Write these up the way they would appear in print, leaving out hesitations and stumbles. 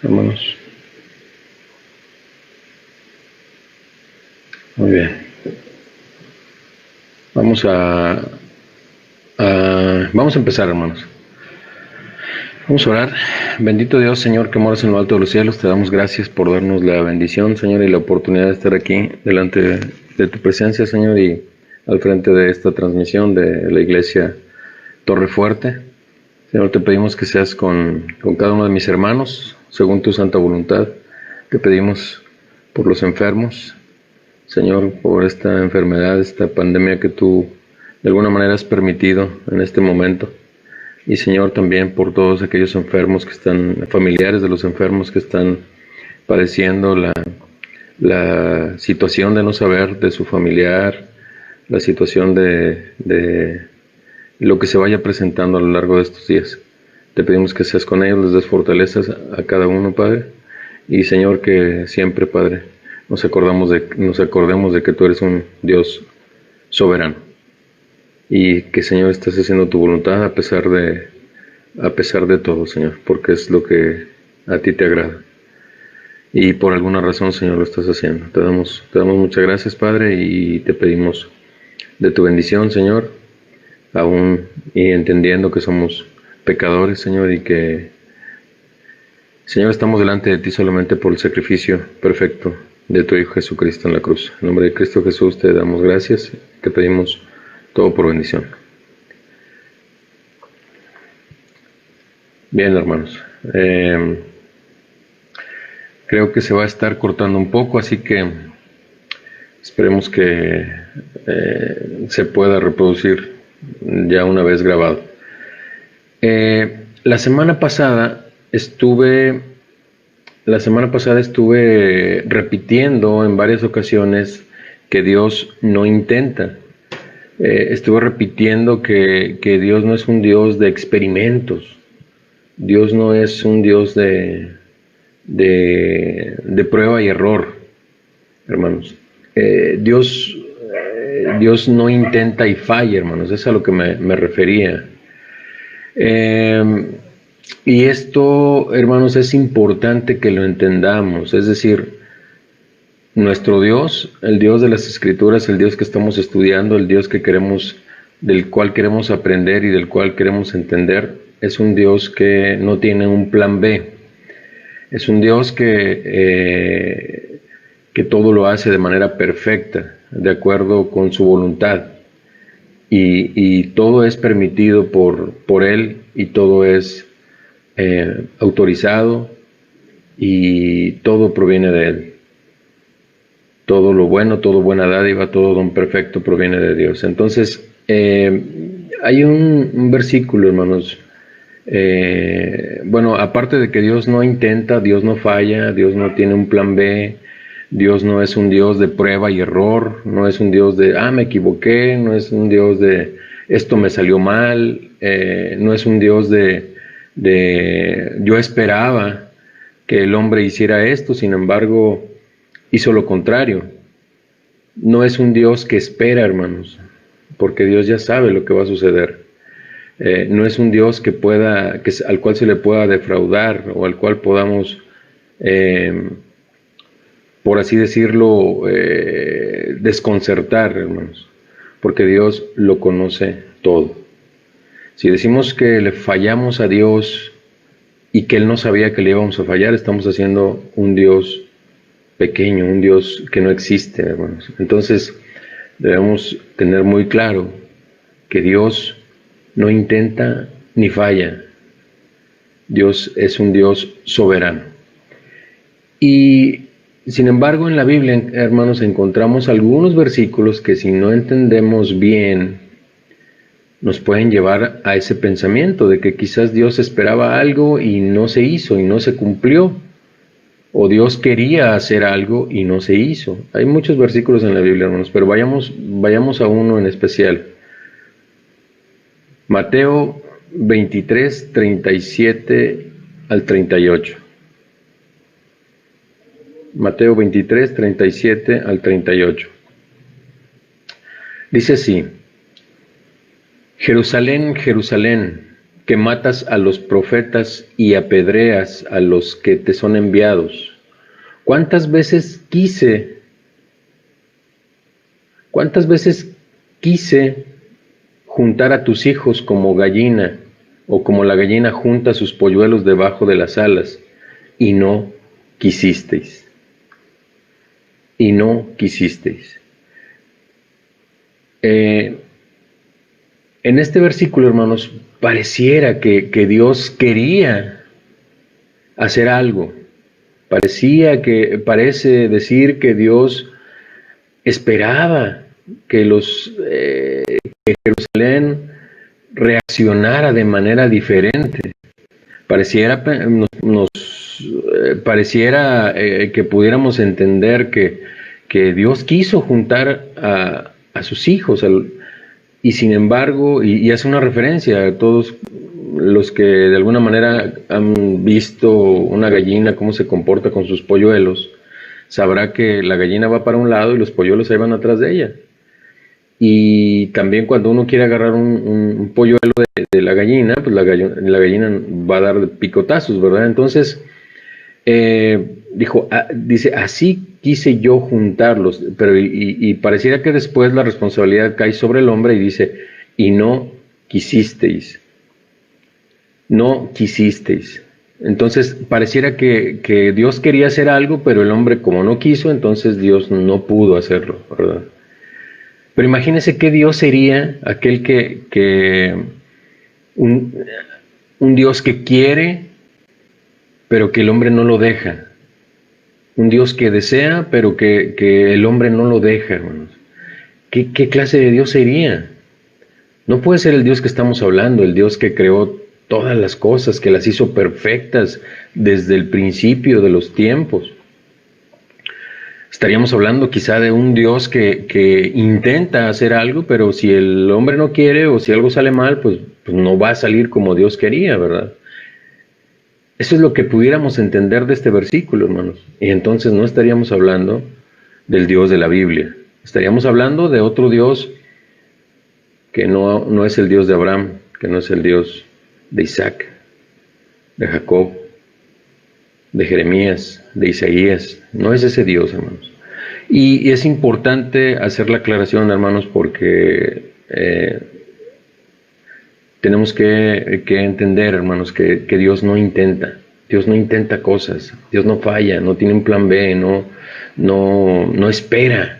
Hermanos. Muy bien. Vamos a empezar, hermanos. Vamos a orar. Bendito Dios, Señor, que moras en lo alto de los cielos, te damos gracias por darnos la bendición, Señor, y la oportunidad de estar aquí delante de tu presencia, Señor, y al frente de esta transmisión de la iglesia Torre Fuerte. Señor, te pedimos que seas con cada uno de mis hermanos, según tu santa voluntad. Te pedimos por los enfermos, Señor, por esta enfermedad, esta pandemia que tú de alguna manera has permitido en este momento. Y Señor, también por todos aquellos enfermos que están, familiares de los enfermos que están padeciendo la situación de no saber de su familiar, la situación de lo que se vaya presentando a lo largo de estos días. Te pedimos que seas con ellos, les des fortalezas a cada uno, Padre. Y Señor, que siempre, Padre, nos acordemos de que tú eres un Dios soberano. Y que, Señor, estés haciendo tu voluntad a pesar de todo, Señor, porque es lo que a ti te agrada. Y por alguna razón, Señor, lo estás haciendo. Te damos muchas gracias, Padre, y te pedimos de tu bendición, Señor, aún y entendiendo que somos pecadores, Señor, y que, Señor, estamos delante de ti solamente por el sacrificio perfecto de tu Hijo Jesucristo en la cruz. En nombre de Cristo Jesús te damos gracias, te pedimos todo por bendición. Bien, hermanos. Creo que se va a estar cortando un poco, así que esperemos que se pueda reproducir ya una vez grabado. La semana pasada estuve repitiendo en varias ocasiones que Dios no intenta. Estuve repitiendo que Dios no es un Dios de experimentos. Dios no es un Dios de prueba y error, hermanos. Dios no intenta y falla, hermanos. Es a lo que me refería. Y esto, hermanos, es importante que lo entendamos. Es decir, nuestro Dios, el Dios de las Escrituras, el Dios que estamos estudiando, el Dios del cual queremos aprender y del cual queremos entender, es un Dios que no tiene un plan B. Es un Dios que todo lo hace de manera perfecta, de acuerdo con su voluntad. Y todo es permitido por Él y todo es autorizado y todo proviene de Él. Todo lo bueno, toda buena dádiva, todo don perfecto proviene de Dios. Entonces, hay un versículo, hermanos. Bueno, aparte de que Dios no intenta, Dios no falla, Dios no tiene un plan B, Dios no es un Dios de prueba y error, no es un Dios de, me equivoqué, no es un Dios de, esto me salió mal, no es un Dios de yo esperaba que el hombre hiciera esto, sin embargo, hizo lo contrario. No es un Dios que espera, hermanos, porque Dios ya sabe lo que va a suceder. No es un Dios al cual se le pueda defraudar o al cual podamos, por así decirlo, desconcertar, hermanos, porque Dios lo conoce todo. Si decimos que le fallamos a Dios y que Él no sabía que le íbamos a fallar, estamos haciendo un Dios pequeño, un Dios que no existe, hermanos. Entonces, debemos tener muy claro que Dios no intenta ni falla. Dios es un Dios soberano. Y sin embargo, en la Biblia, hermanos, encontramos algunos versículos que, si no entendemos bien, nos pueden llevar a ese pensamiento de que quizás Dios esperaba algo y no se hizo y no se cumplió, o Dios quería hacer algo y no se hizo. Hay muchos versículos en la Biblia, hermanos, pero vayamos a uno en especial. Mateo 23, 37 al 38. Mateo 23, 37 al 38. Dice así: Jerusalén, Jerusalén, que matas a los profetas y apedreas a los que te son enviados. ¿Cuántas veces quise juntar a tus hijos como gallina, o como la gallina junta sus polluelos debajo de las alas, y no quisisteis? Y no quisisteis. En este versículo, hermanos, pareciera que Dios quería hacer algo. Parece decir que Dios esperaba que que Jerusalén reaccionara de manera diferente. Pareciera que pudiéramos entender que Dios quiso juntar a sus hijos, y sin embargo, y hace una referencia a todos los que de alguna manera han visto una gallina, cómo se comporta con sus polluelos, sabrá que la gallina va para un lado y los polluelos ahí van atrás de ella. Y también cuando uno quiere agarrar un polluelo de la gallina, pues la gallina va a dar picotazos, ¿verdad? Entonces, dice, así quise yo juntarlos, pero y pareciera que después la responsabilidad cae sobre el hombre y dice, y no quisisteis. No quisisteis. Entonces pareciera que Dios quería hacer algo, pero el hombre como no quiso, entonces Dios no pudo hacerlo, ¿verdad? Pero imagínense qué Dios sería aquel un Dios que quiere, pero que el hombre no lo deja. Un Dios que desea, pero que el hombre no lo deja, hermanos. ¿Qué clase de Dios sería? No puede ser el Dios que estamos hablando, el Dios que creó todas las cosas, que las hizo perfectas desde el principio de los tiempos. Estaríamos hablando quizá de un Dios que intenta hacer algo, pero si el hombre no quiere o si algo sale mal, pues no va a salir como Dios quería, ¿verdad? Eso es lo que pudiéramos entender de este versículo, hermanos. Y entonces no estaríamos hablando del Dios de la Biblia. Estaríamos hablando de otro Dios que no es el Dios de Abraham, que no es el Dios de Isaac, de Jacob, de Jeremías, de Isaías. No es ese Dios, hermanos. Y es importante hacer la aclaración, hermanos, porque tenemos que entender, hermanos, que Dios no intenta. Dios no intenta cosas. Dios no falla, no tiene un plan B, no espera.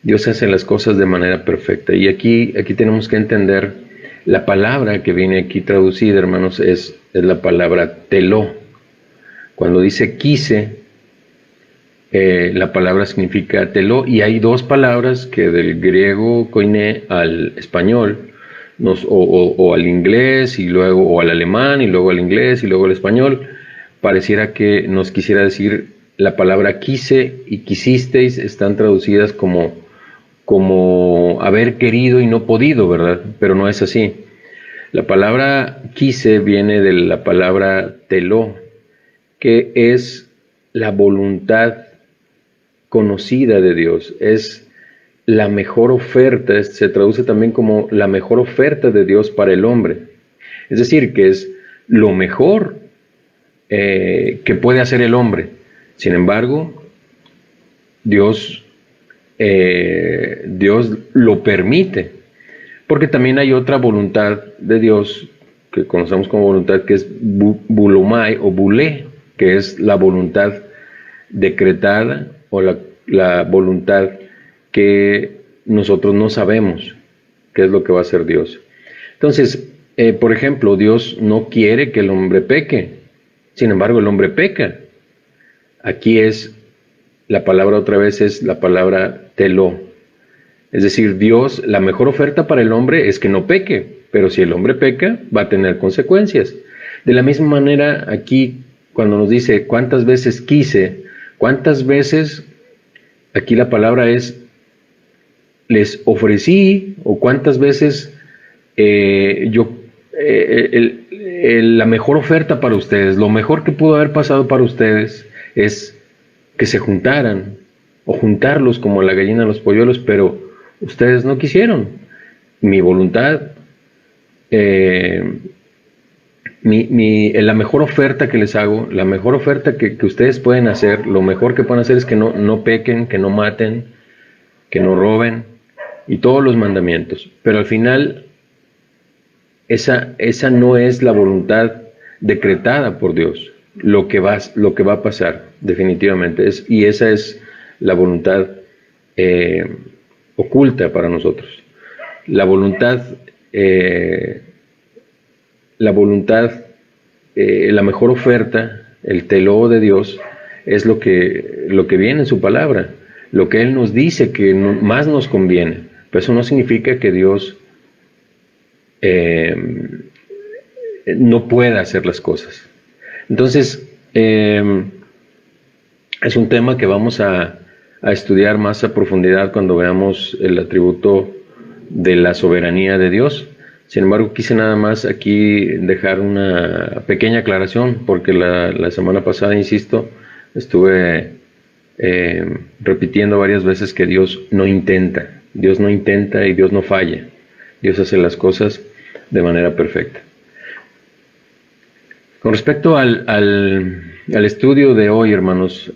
Dios hace las cosas de manera perfecta. Y aquí tenemos que entender la palabra que viene aquí traducida, hermanos, es la palabra teló. Cuando dice quise, la palabra significa teló, y hay dos palabras que del griego koiné al español, o al inglés, y luego, o al alemán, y luego al inglés, y luego al español, pareciera que nos quisiera decir la palabra quise y quisisteis están traducidas como haber querido y no podido, ¿verdad? Pero no es así. La palabra quise viene de la palabra teló, que es la voluntad conocida de Dios, es la mejor oferta, se traduce también como la mejor oferta de Dios para el hombre. Es decir, que es lo mejor que puede hacer el hombre. Sin embargo, Dios lo permite, porque también hay otra voluntad de Dios que conocemos como voluntad, que es bulomai o bulé, que es la voluntad decretada o la voluntad que nosotros no sabemos qué es lo que va a hacer Dios. Entonces, por ejemplo, Dios no quiere que el hombre peque, sin embargo el hombre peca. Aquí la palabra otra vez es la palabra teló. Es decir, Dios, la mejor oferta para el hombre es que no peque, pero si el hombre peca, va a tener consecuencias. De la misma manera, aquí, cuando nos dice cuántas veces quise, cuántas veces, aquí la palabra es les ofrecí, o cuántas veces la mejor oferta para ustedes, lo mejor que pudo haber pasado para ustedes es que se juntaran, o juntarlos como la gallina a los polluelos, pero ustedes no quisieron. Mi voluntad la mejor oferta que les hago, la mejor oferta que ustedes pueden hacer, lo mejor que pueden hacer es que no pequen, que no maten, que no roben, y todos los mandamientos. Pero al final, esa no es la voluntad decretada por Dios, lo que va a pasar, definitivamente. Y esa es la voluntad oculta para nosotros. La voluntad, la mejor oferta, el teló de Dios, es lo que viene en su palabra, lo que Él nos dice que más nos conviene. Pero eso no significa que Dios no pueda hacer las cosas. Entonces, es un tema que vamos a estudiar más a profundidad cuando veamos el atributo de la soberanía de Dios. Sin embargo, quise nada más aquí dejar una pequeña aclaración, porque la semana pasada, insisto, estuve repitiendo varias veces que Dios no intenta y Dios no falla. Dios hace las cosas de manera perfecta. Con respecto al estudio de hoy, hermanos,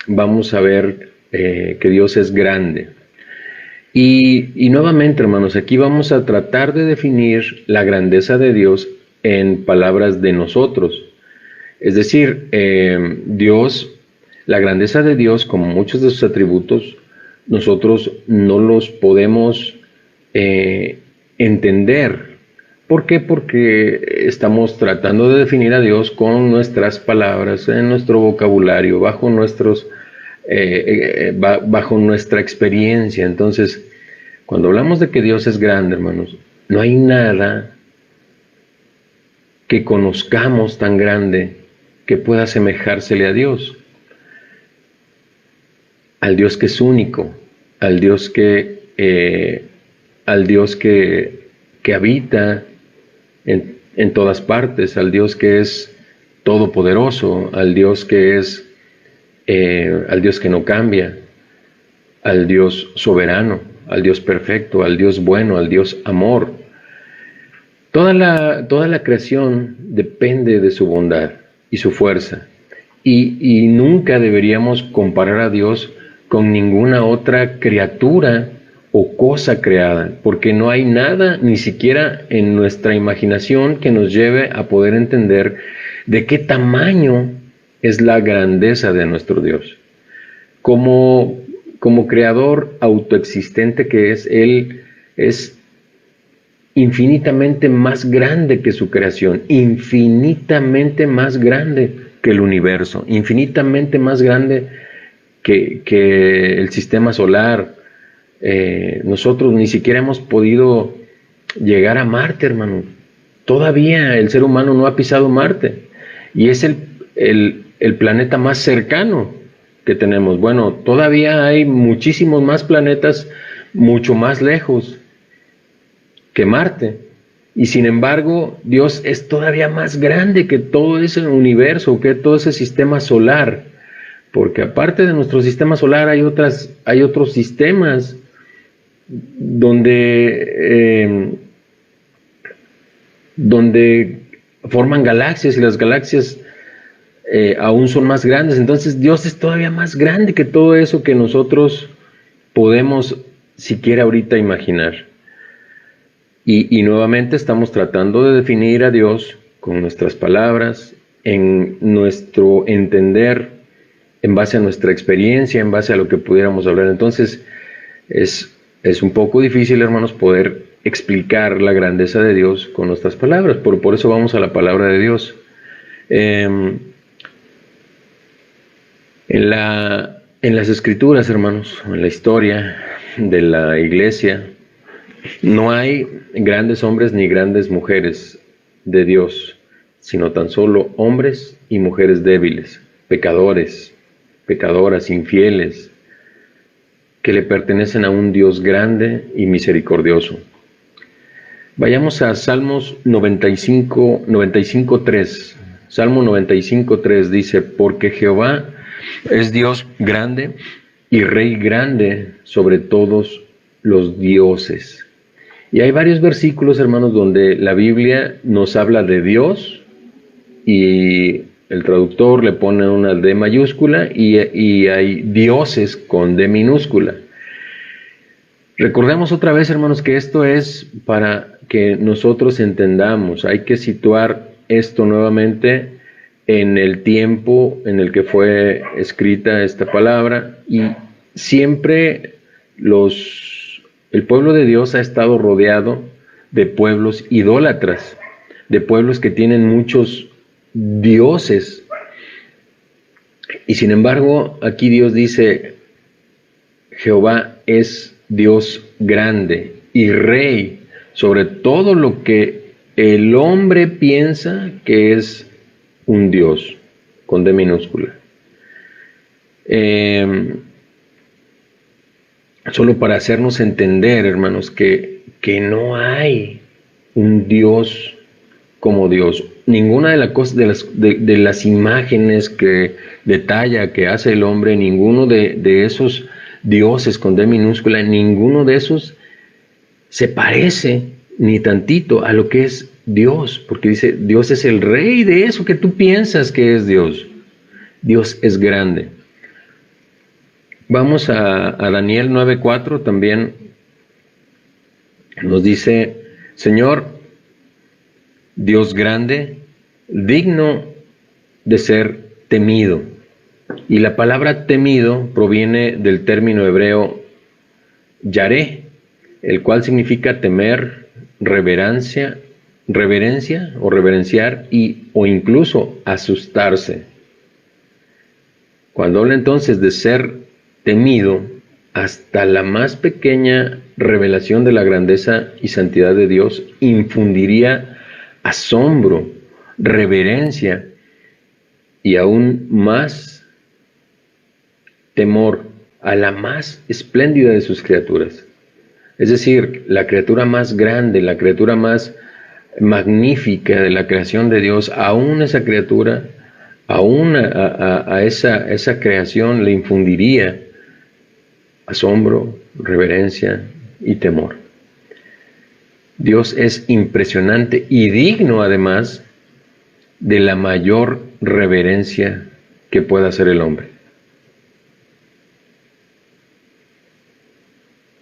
vamos a ver que Dios es grande. Y nuevamente, hermanos, aquí vamos a tratar de definir la grandeza de Dios en palabras de nosotros. Es decir, la grandeza de Dios, como muchos de sus atributos, nosotros no los podemos entender. ¿Por qué? Porque estamos tratando de definir a Dios con nuestras palabras, en nuestro vocabulario, bajo nuestra experiencia. Entonces, cuando hablamos de que Dios es grande, hermanos, no hay nada que conozcamos tan grande que pueda asemejársele a Dios. Al Dios que es único, al Dios que habita en todas partes, al Dios que es todopoderoso, al Dios que no cambia, al Dios soberano, al Dios perfecto, al Dios bueno, al Dios amor. Toda la creación depende de su bondad y su fuerza, y nunca deberíamos comparar a Dios con ninguna otra criatura o cosa creada, porque no hay nada, ni siquiera en nuestra imaginación, que nos lleve a poder entender de qué tamaño es la grandeza de nuestro Dios. Como creador autoexistente que es, Él es infinitamente más grande que su creación, infinitamente más grande que el universo, infinitamente más grande que el sistema solar. Nosotros ni siquiera hemos podido llegar a Marte, hermano. Todavía el ser humano no ha pisado Marte, y es el planeta más cercano que tenemos. Bueno, todavía hay muchísimos más planetas mucho más lejos que Marte, y sin embargo Dios es todavía más grande que todo ese universo, que todo ese sistema solar, porque aparte de nuestro sistema solar hay otros sistemas donde forman galaxias, y las galaxias aún son más grandes. Entonces Dios es todavía más grande que todo eso que nosotros podemos siquiera ahorita imaginar. Y nuevamente estamos tratando de definir a Dios con nuestras palabras, en nuestro entender, en base a nuestra experiencia, en base a lo que pudiéramos hablar. Entonces es un poco difícil, hermanos, poder explicar la grandeza de Dios con nuestras palabras. Por eso vamos a la palabra de Dios. En las Escrituras, hermanos, en la historia de la iglesia, no hay grandes hombres ni grandes mujeres de Dios, sino tan solo hombres y mujeres débiles, pecadores, pecadoras, infieles, que le pertenecen a un Dios grande y misericordioso. Vayamos a Salmos 95:3. Salmo 95:3 dice: porque Jehová es Dios grande y Rey grande sobre todos los dioses. Y hay varios versículos, hermanos, donde la Biblia nos habla de Dios y el traductor le pone una D mayúscula y hay dioses con D minúscula. Recordemos otra vez, hermanos, que esto es para que nosotros entendamos. Hay que situar esto nuevamente en el tiempo en el que fue escrita esta palabra, y siempre el pueblo de Dios ha estado rodeado de pueblos idólatras, de pueblos que tienen muchos dioses. Y sin embargo, aquí Dios dice, Jehová es Dios grande y rey sobre todo lo que el hombre piensa que es un Dios, con D minúscula. Solo para hacernos entender, hermanos, que no hay un Dios como Dios. Ninguna de las imágenes que detalla, que hace el hombre, ninguno de esos dioses con D minúscula, ninguno de esos se parece ni tantito a lo que es Dios, porque dice, Dios es el rey de eso que tú piensas que es Dios. Dios es grande. Vamos a Daniel 9:4, también nos dice, Señor, Dios grande, digno de ser temido. Y la palabra temido proviene del término hebreo yaré, el cual significa temer, reverencia o reverenciar o incluso asustarse. Cuando habla entonces de ser temido, hasta la más pequeña revelación de la grandeza y santidad de Dios infundiría asombro, reverencia y aún más temor a la más espléndida de sus criaturas. Es decir, la criatura más grande, la criatura más magnífica de la creación de Dios, aún esa criatura, aún a esa creación le infundiría asombro, reverencia y temor. Dios es impresionante y digno además de la mayor reverencia que pueda hacer el hombre.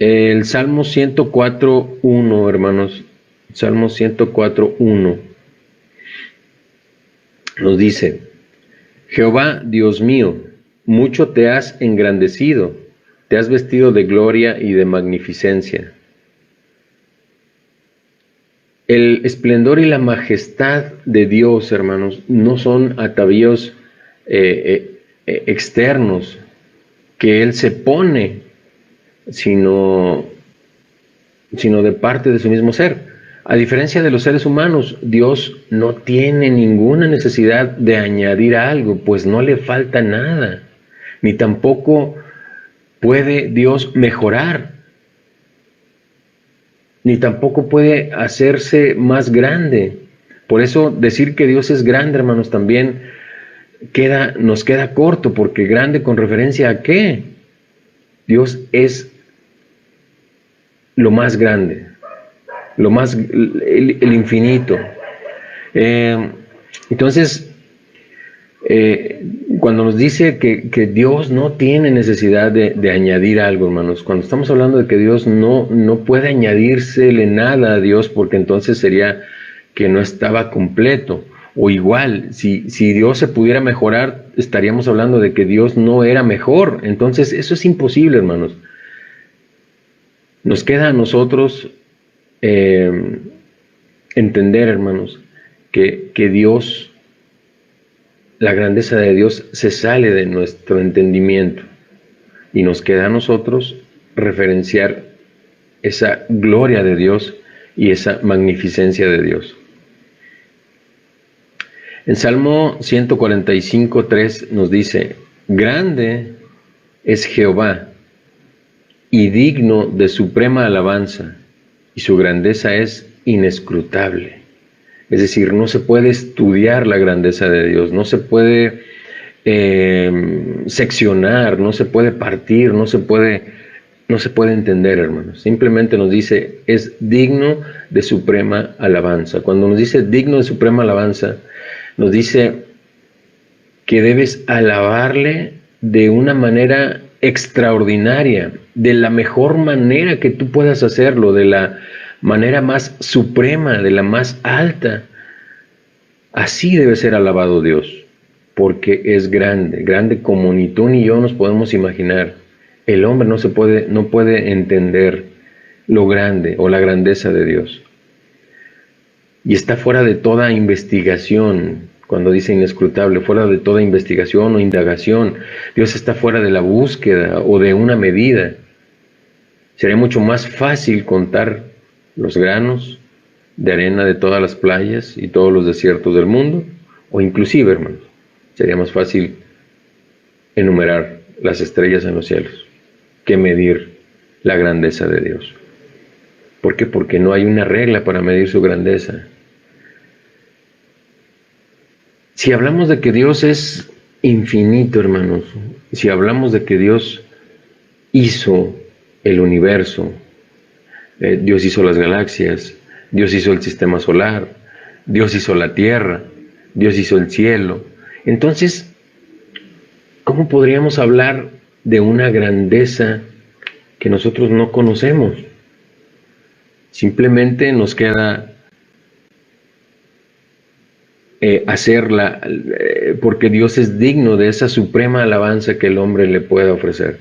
El Salmo 104:1, hermanos, Salmo 104:1 nos dice, Jehová, Dios mío, mucho te has engrandecido, te has vestido de gloria y de magnificencia. El esplendor y la majestad de Dios, hermanos, no son atavíos externos que Él se pone, sino de parte de su mismo ser. A diferencia de los seres humanos, Dios no tiene ninguna necesidad de añadir algo, pues no le falta nada, ni tampoco puede Dios mejorar, ni tampoco puede hacerse más grande. Por eso decir que Dios es grande, hermanos, también nos queda corto, porque grande con referencia a ¿qué? Dios es lo más grande, el infinito. Entonces, cuando nos dice que Dios no tiene necesidad de añadir algo, hermanos, cuando estamos hablando de que Dios no puede añadírsele nada a Dios, porque entonces sería que no estaba completo. O igual, si Dios se pudiera mejorar, estaríamos hablando de que Dios no era mejor. Entonces, eso es imposible, hermanos. Nos queda a nosotros entender, hermanos, que Dios, la grandeza de Dios se sale de nuestro entendimiento, y nos queda a nosotros referenciar esa gloria de Dios y esa magnificencia de Dios. En Salmo 145:3 nos dice, grande es Jehová y digno de suprema alabanza, y su grandeza es inescrutable. Es decir, no se puede estudiar la grandeza de Dios, no se puede seccionar, no se puede partir, no se puede no se puede entender, hermanos. Simplemente nos dice, es digno de suprema alabanza. Cuando nos dice digno de suprema alabanza, nos dice que debes alabarle de una manera extraordinaria, de la mejor manera que tú puedas hacerlo, de la manera más suprema, de la más alta. Así debe ser alabado Dios, porque es grande, grande como ni tú ni yo nos podemos imaginar. El hombre no puede entender lo grande o la grandeza de Dios. Y está fuera de toda investigación, cuando dice inescrutable, fuera de toda investigación o indagación. Dios está fuera de la búsqueda o de una medida. Sería mucho más fácil contar los granos de arena de todas las playas y todos los desiertos del mundo, o inclusive, hermanos, sería más fácil enumerar las estrellas en los cielos que medir la grandeza de Dios. ¿Por qué? Porque no hay una regla para medir su grandeza. Si hablamos de que Dios es infinito, hermanos, si hablamos de que Dios hizo el universo, Dios hizo las galaxias, Dios hizo el sistema solar, Dios hizo la tierra, Dios hizo el cielo, entonces, ¿cómo podríamos hablar de una grandeza que nosotros no conocemos? Simplemente nos queda hacerla, porque Dios es digno de esa suprema alabanza que el hombre le pueda ofrecer.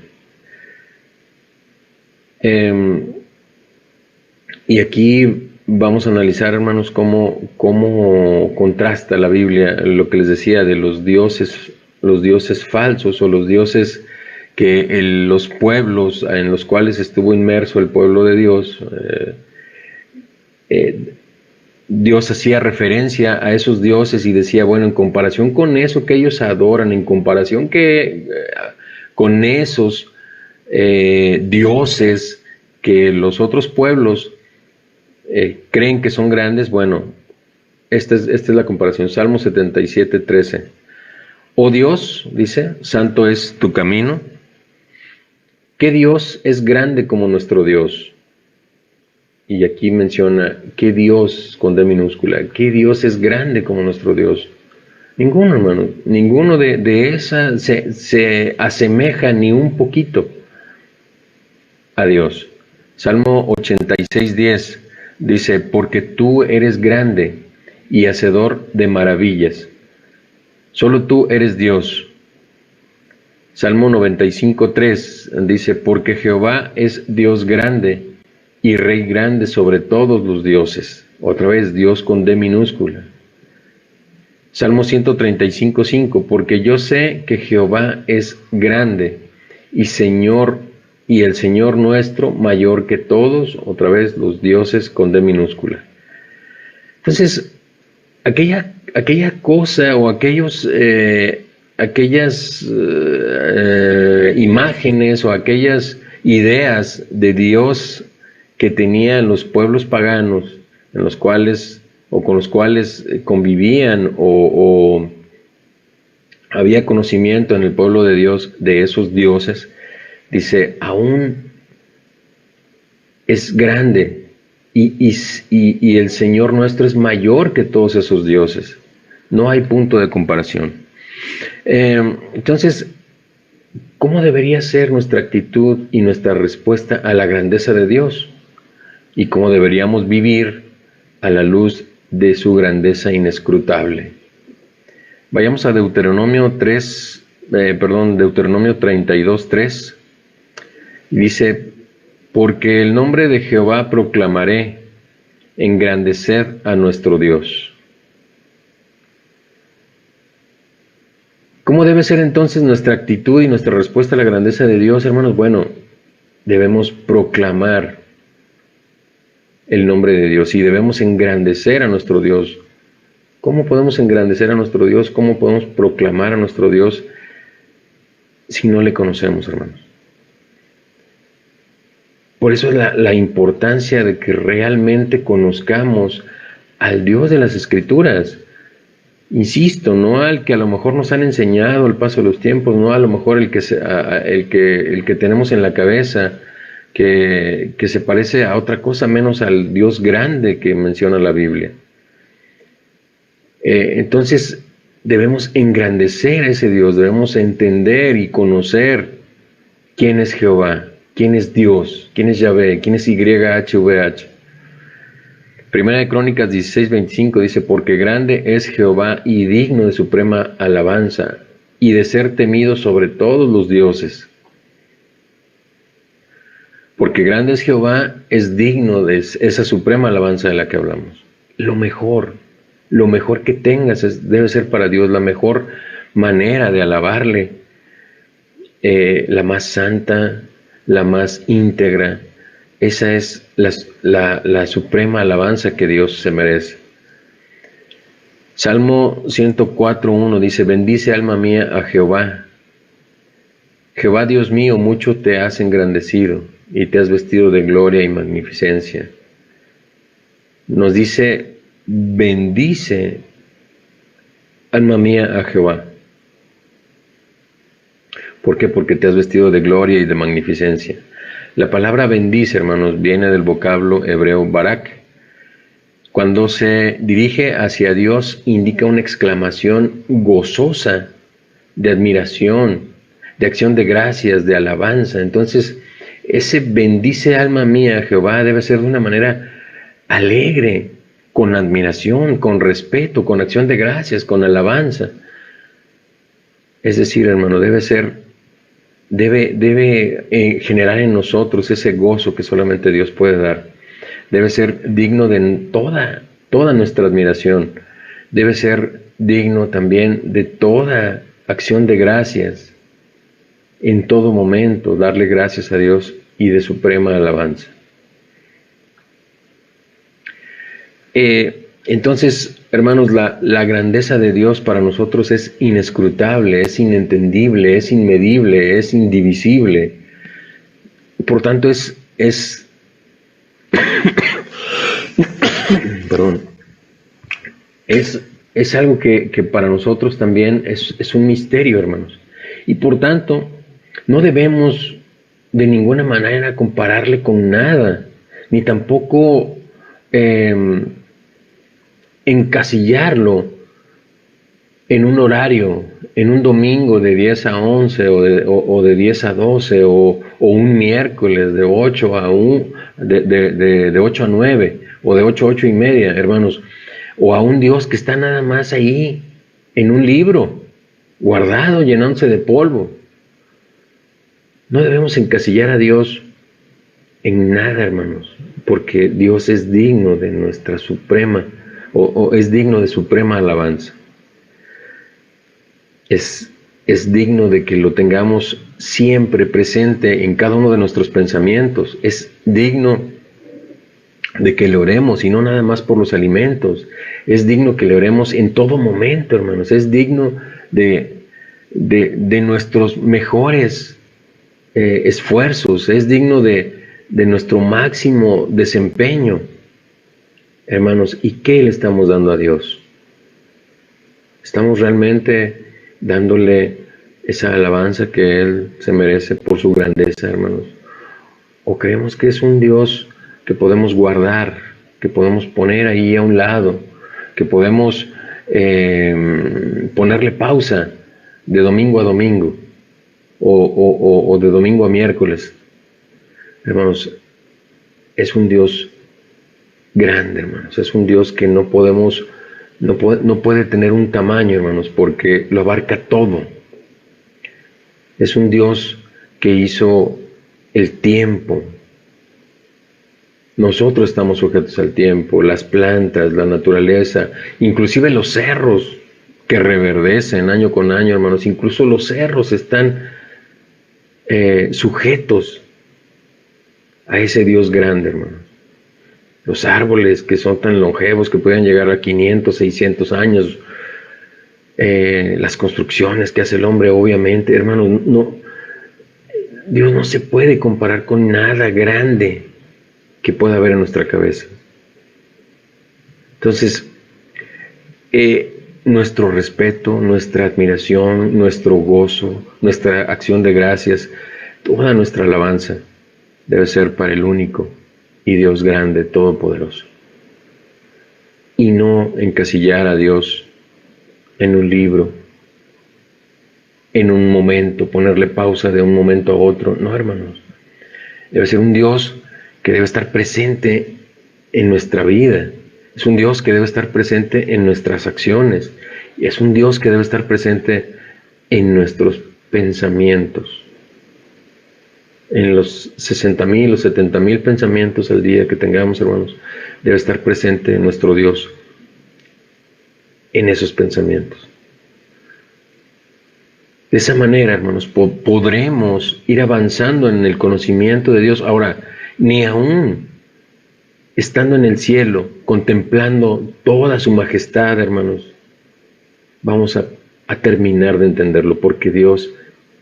Y aquí vamos a analizar, hermanos, cómo contrasta la Biblia, lo que les decía de los dioses falsos o los dioses que los pueblos en los cuales estuvo inmerso el pueblo de Dios, Dios hacía referencia a esos dioses y decía, bueno, en comparación con eso que ellos adoran, en comparación con esos dioses que los otros pueblos creen que son grandes, bueno, esta es la comparación. Salmo 77:13. Oh Dios, dice, santo es tu camino. ¿Qué Dios es grande como nuestro Dios? Y aquí menciona, ¿qué Dios con D minúscula? ¿Qué Dios es grande como nuestro Dios? Ninguno, hermano, ninguno de esa se asemeja ni un poquito a Dios. Salmo 86:10 dice, porque tú eres grande y hacedor de maravillas. Solo tú eres Dios. Salmo 95:3 dice, porque Jehová es Dios grande y Rey grande sobre todos los dioses. Otra vez, Dios con D minúscula. Salmo 135:5, porque yo sé que Jehová es grande y Señor, y el Señor nuestro mayor que todos, otra vez los dioses con D minúscula. Entonces, aquella cosa o aquellas imágenes o aquellas ideas de Dios que tenían los pueblos paganos, en los cuales o con los cuales convivían o había conocimiento en el pueblo de Dios de esos dioses, dice, aún es grande y el Señor nuestro es mayor que todos esos dioses. No hay punto de comparación. Entonces, ¿cómo debería ser nuestra actitud y nuestra respuesta a la grandeza de Dios? Y cómo deberíamos vivir a la luz de su grandeza inescrutable. Vayamos a Deuteronomio 32:3. Dice, porque el nombre de Jehová proclamaré, engrandeced a nuestro Dios. ¿Cómo debe ser entonces nuestra actitud y nuestra respuesta a la grandeza de Dios, hermanos? Bueno, debemos proclamar el nombre de Dios y debemos engrandecer a nuestro Dios. ¿Cómo podemos engrandecer a nuestro Dios? ¿Cómo podemos proclamar a nuestro Dios si no le conocemos, hermanos? Por eso es la importancia de que realmente conozcamos al Dios de las Escrituras. Insisto, no al que a lo mejor nos han enseñado el paso de los tiempos, no a lo mejor el que tenemos en la cabeza, que se parece a otra cosa menos al Dios grande que menciona la Biblia. Entonces debemos engrandecer a ese Dios, debemos entender y conocer quién es Jehová, quién es Dios, quién es Yahvé, quién es YHVH. Primera de Crónicas 16:25 dice, porque grande es Jehová y digno de suprema alabanza y de ser temido sobre todos los dioses. Porque grande es Jehová, es digno de esa suprema alabanza de la que hablamos. Lo mejor que tengas debe ser para Dios la mejor manera de alabarle, la más santa, la más íntegra. Esa es la suprema alabanza que Dios se merece. Salmo 104:1 dice, bendice alma mía a Jehová. Jehová Dios mío, mucho te has engrandecido y te has vestido de gloria y magnificencia. Nos dice, bendice alma mía a Jehová. ¿Por qué? Porque te has vestido de gloria y de magnificencia. La palabra bendice, hermanos, viene del vocablo hebreo barak. Cuando se dirige hacia Dios, indica una exclamación gozosa de admiración, de acción de gracias, de alabanza. Entonces, ese bendice alma mía Jehová debe ser de una manera alegre, con admiración, con respeto, con acción de gracias, con alabanza. Es decir, hermano, debe generar en nosotros ese gozo que solamente Dios puede dar. Debe ser digno de toda nuestra admiración. Debe ser digno también de toda acción de gracias. En todo momento, darle gracias a Dios y de suprema alabanza. Entonces, hermanos, la grandeza de Dios para nosotros es inescrutable, es inentendible, es inmedible, es indivisible. Por tanto, perdón, es algo que para nosotros también es un misterio, hermanos. Y por tanto, no debemos de ninguna manera compararle con nada, ni tampoco encasillarlo en un horario, en un domingo de 10 a 11 o de 10 a 12 o un miércoles de 8 a 9 o de 8 a 8 y media, hermanos, o a un Dios que está nada más ahí en un libro, guardado, llenándose de polvo. No debemos encasillar a Dios en nada, hermanos, porque Dios es digno de nuestra suprema, o es digno de suprema alabanza. Es digno de que lo tengamos siempre presente en cada uno de nuestros pensamientos. Es digno de que le oremos y no nada más por los alimentos. Es digno que le oremos en todo momento, hermanos. Es digno de nuestros mejores esfuerzos. Es digno de nuestro máximo desempeño. Hermanos, ¿y qué le estamos dando a Dios? ¿Estamos realmente dándole esa alabanza que Él se merece por su grandeza, hermanos? ¿O creemos que es un Dios que podemos guardar, que podemos poner ahí a un lado, que podemos ponerle pausa de domingo a domingo o de domingo a miércoles? Hermanos, es un Dios grande, hermanos, es un Dios que no puede tener un tamaño, hermanos, porque lo abarca todo. Es un Dios que hizo el tiempo. Nosotros estamos sujetos al tiempo, las plantas, la naturaleza, inclusive los cerros que reverdecen año con año, hermanos, incluso los cerros están sujetos a ese Dios grande, hermanos. Los árboles que son tan longevos que pueden llegar a 500, 600 años, las construcciones que hace el hombre, obviamente, hermanos, Dios no se puede comparar con nada grande que pueda haber en nuestra cabeza. Entonces, nuestro respeto, nuestra admiración, nuestro gozo, nuestra acción de gracias, toda nuestra alabanza debe ser para el único y Dios grande, todopoderoso. Y no encasillar a Dios en un libro, en un momento, ponerle pausa de un momento a otro. No, hermanos. Debe ser un Dios que debe estar presente en nuestra vida. Es un Dios que debe estar presente en nuestras acciones. Y es un Dios que debe estar presente en nuestros pensamientos. En los 60,000 o 70,000 pensamientos al día que tengamos, hermanos, debe estar presente nuestro Dios en esos pensamientos. De esa manera, hermanos, podremos ir avanzando en el conocimiento de Dios. Ahora, ni aún estando en el cielo, contemplando toda su majestad, hermanos, vamos a terminar de entenderlo, porque Dios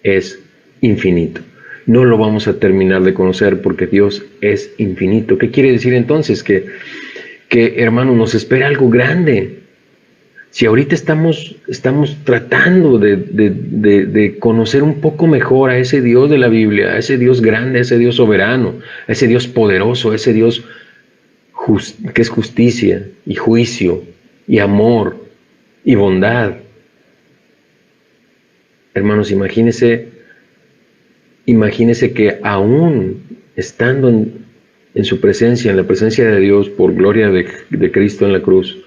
es infinito. No lo vamos a terminar de conocer porque Dios es infinito. ¿Qué quiere decir entonces? Que hermanos, nos espera algo grande. Si ahorita estamos tratando de conocer un poco mejor a ese Dios de la Biblia, a ese Dios grande, a ese Dios soberano, a ese Dios poderoso, a ese Dios que es justicia y juicio y amor y bondad. Hermanos, imagínense que aún estando en su presencia, en la presencia de Dios, por gloria de Cristo en la cruz,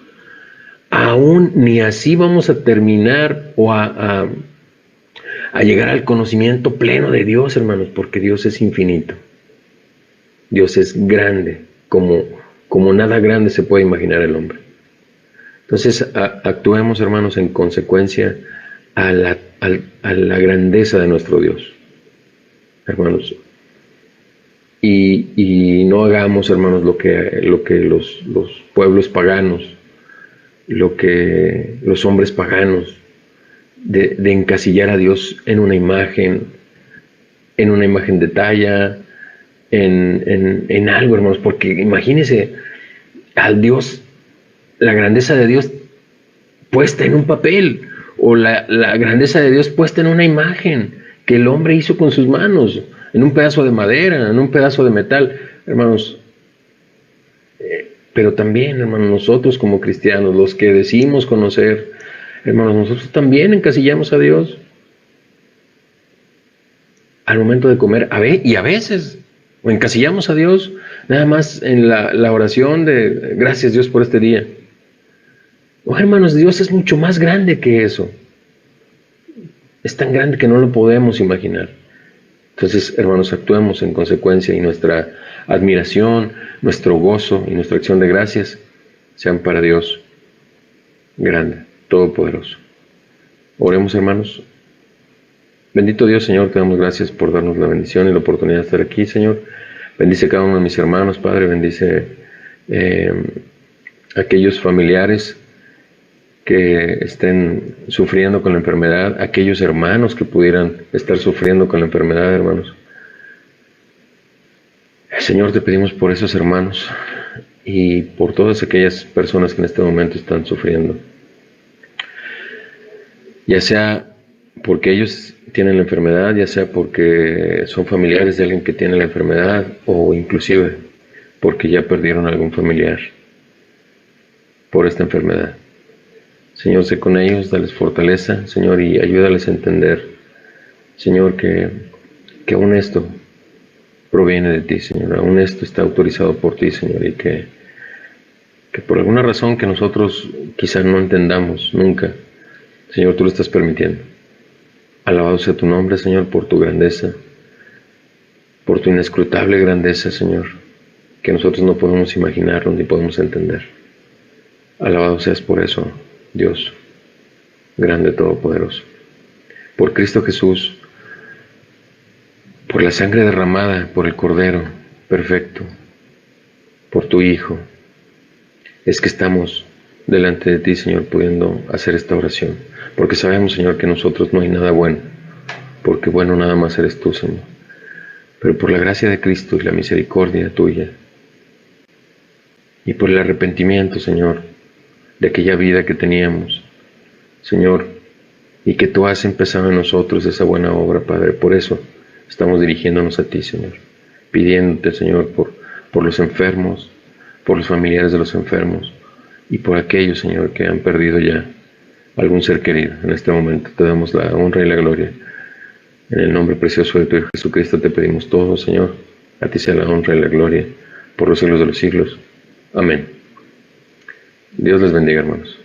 aún ni así vamos a terminar o a llegar al conocimiento pleno de Dios, hermanos, porque Dios es infinito. Dios es grande, como nada grande se puede imaginar el hombre. Entonces, actuemos, hermanos, en consecuencia a la grandeza de nuestro Dios, hermanos. Y no hagamos, hermanos, lo que los pueblos paganos, lo que los hombres paganos, de encasillar a Dios en una imagen de talla, en algo, hermanos, porque imagínense al Dios, la grandeza de Dios puesta en un papel, o la grandeza de Dios puesta en una imagen que el hombre hizo con sus manos, en un pedazo de madera, en un pedazo de metal, hermanos. Pero también, hermanos, nosotros como cristianos, los que decimos conocer, hermanos, nosotros también encasillamos a Dios al momento de comer, y a veces, o encasillamos a Dios nada más en la oración de gracias Dios por este día. Oh, hermanos, Dios es mucho más grande que eso. Es tan grande que no lo podemos imaginar. Entonces, hermanos, actuemos en consecuencia y nuestra admiración, nuestro gozo y nuestra acción de gracias sean para Dios grande, todopoderoso. Oremos, hermanos. Bendito Dios, Señor, te damos gracias por darnos la bendición y la oportunidad de estar aquí, Señor. Bendice a cada uno de mis hermanos, Padre. Bendice a aquellos familiares que estén sufriendo con la enfermedad, aquellos hermanos que pudieran estar sufriendo con la enfermedad, hermanos. Señor, te pedimos por esos hermanos y por todas aquellas personas que en este momento están sufriendo, ya sea porque ellos tienen la enfermedad, ya sea porque son familiares de alguien que tiene la enfermedad, o inclusive porque ya perdieron algún familiar por esta enfermedad. Señor, sé con ellos, dales fortaleza, Señor, y ayúdales a entender, Señor, que aún esto proviene de ti, Señor, aún esto está autorizado por ti, Señor, y que por alguna razón que nosotros quizás no entendamos nunca, Señor, tú lo estás permitiendo. Alabado sea tu nombre, Señor, por tu grandeza, por tu inescrutable grandeza, Señor, que nosotros no podemos imaginarnos ni podemos entender. Alabado seas por eso, Dios, grande, todopoderoso. Por Cristo Jesús, por la sangre derramada por el Cordero perfecto, por tu Hijo, es que estamos delante de ti, Señor, pudiendo hacer esta oración. Porque sabemos, Señor, que en nosotros no hay nada bueno, porque bueno nada más eres tú, Señor. Pero por la gracia de Cristo y la misericordia tuya, y por el arrepentimiento, Señor, de aquella vida que teníamos, Señor, y que tú has empezado en nosotros esa buena obra, Padre. Por eso estamos dirigiéndonos a ti, Señor. pidiéndote, Señor, por los enfermos, por los familiares de los enfermos y por aquellos, Señor, que han perdido ya algún ser querido. En este momento te damos la honra y la gloria. En el nombre precioso de tu Hijo Jesucristo te pedimos todo, Señor. A ti sea la honra y la gloria por los siglos de los siglos. Amén. Dios les bendiga, hermanos.